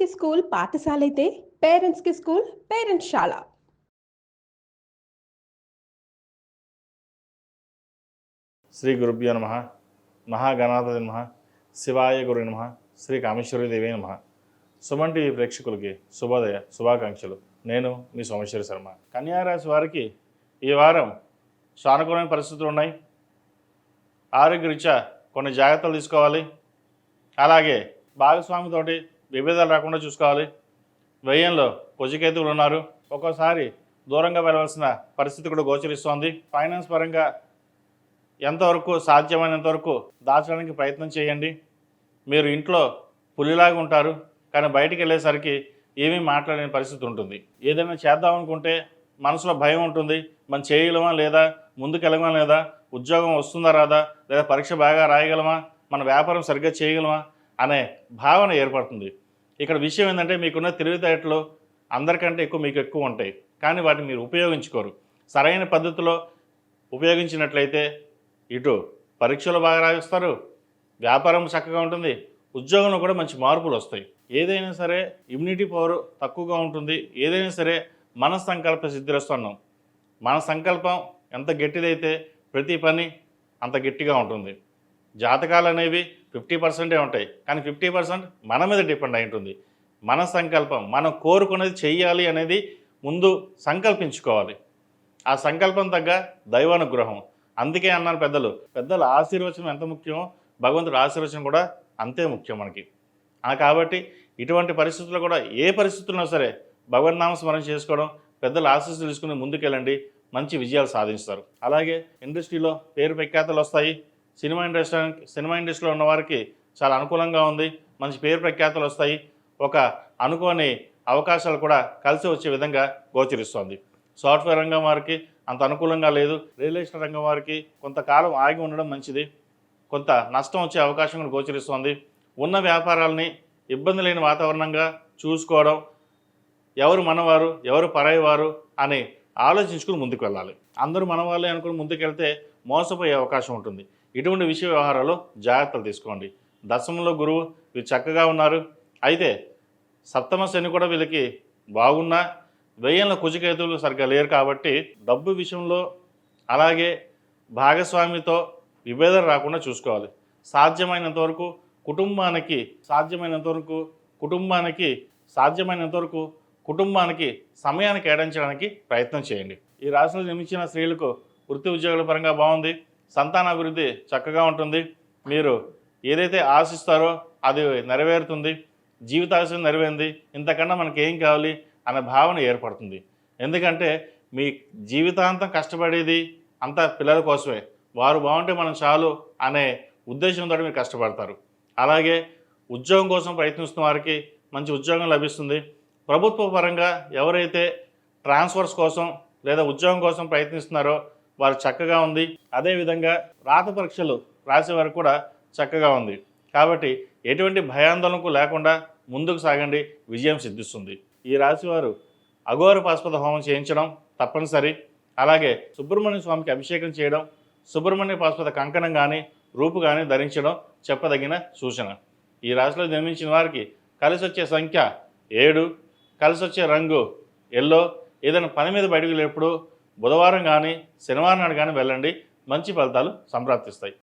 కి స్కూల్ పాఠశాల అయితే పేరెంట్స్ కి స్కూల్ పేరెంట్స్ శాల. శ్రీ గురుభ్యో నమ. మహాగణాధిపతి నమ. శివాయ గురు నమ. శ్రీ కామేశ్వరి దేవి నమ. సుమన్ టీవీ ప్రేక్షకులకి శుభోదయ శుభాకాంక్షలు. నేను మీ సోమేశ్వరి శర్మ. కన్యారాశి వారికి ఈ వారం సానుకూలమైన పరిస్థితులు ఉన్నాయి. ఆరోగ్యరీత్యా కొన్ని జాగ్రత్తలు తీసుకోవాలి. అలాగే భాగస్వామితోటి విభేదాలు రాకుండా చూసుకోవాలి. వ్యయంలో కుజకేతువులు ఉన్నారు. ఒక్కోసారి దూరంగా వెళ్ళవలసిన పరిస్థితి కూడా గోచరిస్తోంది. ఫైనాన్స్ పరంగా ఎంతవరకు సాధ్యమైనంత వరకు దాచడానికి ప్రయత్నం చేయండి. మీరు ఇంట్లో పులిలాగా ఉంటారు, కానీ బయటికి వెళ్ళేసరికి ఏమీ మాట్లాడలేని పరిస్థితి ఉంటుంది. ఏదైనా చేద్దామనుకుంటే మనసులో భయం ఉంటుంది. మనం చేయగలమా లేదా, ముందుకెళ్ళగలమా లేదా, ఉద్యోగం వస్తుందా రాదా, లేదా పరీక్ష బాగా రాయగలమా, మన వ్యాపారం సరిగ్గా చేయగలమా అనే భావన ఏర్పడుతుంది. ఇక్కడ విషయం ఏంటంటే మీకున్న తెలివితేటలు అందరికంటే మీకు ఎక్కువ ఉంటాయి, కానీ వాటిని మీరు ఉపయోగించుకోరు. సరైన పద్ధతిలో ఉపయోగించినట్లయితే ఇటు పరీక్షలు బాగా రాయిస్తారు, వ్యాపారం చక్కగా ఉంటుంది, ఉద్యోగంలో కూడా మంచి మార్పులు వస్తాయి. ఏదైనా సరే ఇమ్యూనిటీ పవర్ తక్కువగా ఉంటుంది. ఏదైనా సరే మన సంకల్ప సిద్ధిరస్తున్నాం. మన సంకల్పం ఎంత గట్టిదైతే ప్రతి పని అంత గట్టిగా ఉంటుంది. జాతకాలు అనేవి 50% ఉంటాయి, కానీ 50% మన మీద డిపెండ్ అయి ఉంటుంది. మన సంకల్పం, మనం కోరుకునేది చెయ్యాలి అనేది ముందు సంకల్పించుకోవాలి. ఆ సంకల్పం తగ్గ దైవానుగ్రహం. అందుకే అన్నారు పెద్దల ఆశీర్వచనం ఎంత ముఖ్యమో భగవంతుడి ఆశీర్వచనం కూడా అంతే ముఖ్యం మనకి. కాబట్టి ఇటువంటి పరిస్థితుల్లో కూడా ఏ పరిస్థితుల్లో సరే భగవన్నామ స్మరణ చేసుకోవడం, పెద్దల ఆశీస్సులు తీసుకుని ముందుకెళ్ళండి, మంచి విజయాలు సాధిస్తారు. అలాగే ఇండస్ట్రీలో పేరు ప్రఖ్యాతలు వస్తాయి. సినిమా ఇండస్ట్రీలో ఉన్న వారికి చాలా అనుకూలంగా ఉంది. మంచి పేరు ప్రఖ్యాతలు వస్తాయి. ఒక అనుకోని అవకాశాలు కూడా కలిసి వచ్చే విధంగా గోచరిస్తోంది. సాఫ్ట్వేర్ రంగం వారికి అంత అనుకూలంగా లేదు. రియల్ ఎస్టేట్ రంగం వారికి కొంతకాలం ఆగి ఉండడం మంచిది. కొంత నష్టం వచ్చే అవకాశం కూడా గోచరిస్తోంది. ఉన్న వ్యాపారాలని ఇబ్బంది లేని వాతావరణంగా చూసుకోవడం, ఎవరు మనవారు ఎవరు పరాయివారు అని ఆలోచించుకుని ముందుకు వెళ్ళాలి. అందరూ మనవాళ్ళే అనుకుని ముందుకెళ్తే మోసపోయే అవకాశం ఉంటుంది. ఇటువంటి విషయ వ్యవహారాల్లో జాగ్రత్తలు తీసుకోండి. దశమంలో గురువు వీరు చక్కగా ఉన్నారు. అయితే సప్తమ శని కూడా వీళ్ళకి బాగున్నా వ్యయంలో కుజకేతువులు సరిగ్గా లేరు. కాబట్టి డబ్బు విషయంలో అలాగే భాగస్వామితో విభేదాలు రాకుండా చూసుకోవాలి. సాధ్యమైనంత వరకు కుటుంబానికి సమయాన్ని కేటాయించడానికి ప్రయత్నం చేయండి. ఈ రాశిలో జన్మించిన స్త్రీలకు వృత్తి ఉద్యోగాల పరంగా బాగుంది. సంతానాభివృద్ధి చక్కగా ఉంటుంది. మీరు ఏదైతే ఆశిస్తారో అది నెరవేరుతుంది. జీవితాశయం నెరవేరింది, ఇంతకన్నా మనకి ఏం కావాలి అనే భావన ఏర్పడుతుంది. ఎందుకంటే మీ జీవితాంతం కష్టపడేది అంతా పిల్లల కోసమే. వారు బాగుంటే మనం చాలు అనే ఉద్దేశంతో మీరు కష్టపడతారు. అలాగే ఉద్యోగం కోసం ప్రయత్నిస్తున్న వారికి మంచి ఉద్యోగం లభిస్తుంది. ప్రభుత్వ పరంగా ఎవరైతే ట్రాన్స్ఫర్స్ కోసం లేదా ఉద్యోగం కోసం ప్రయత్నిస్తున్నారో వారు చక్కగా ఉంది. అదేవిధంగా రాత పరీక్షలు రాసేవారు కూడా చక్కగా ఉంది. కాబట్టి ఎటువంటి భయాందోళనకు లేకుండా ముందుకు సాగండి, విజయం సిద్ధిస్తుంది. ఈ రాశివారు అఘోర పాశుపత హోమం చేయించడం తప్పనిసరి. అలాగే సుబ్రహ్మణ్య స్వామికి అభిషేకం చేయడం, సుబ్రహ్మణ్య పాశుపత కంకణం కానీ రూపు కానీ ధరించడం చెప్పదగిన సూచన. ఈ రాశిలో జన్మించిన వారికి కలిసి వచ్చే సంఖ్య 7, కలిసి వచ్చే రంగు ఎల్లో. ఏదైనా పని మీద బయటకు వెళ్ళేప్పుడు బుధవారం కానీ శనివారం నాడు కానీ వెళ్ళండి, మంచి ఫలితాలు సంప్రాప్తిస్తాయి.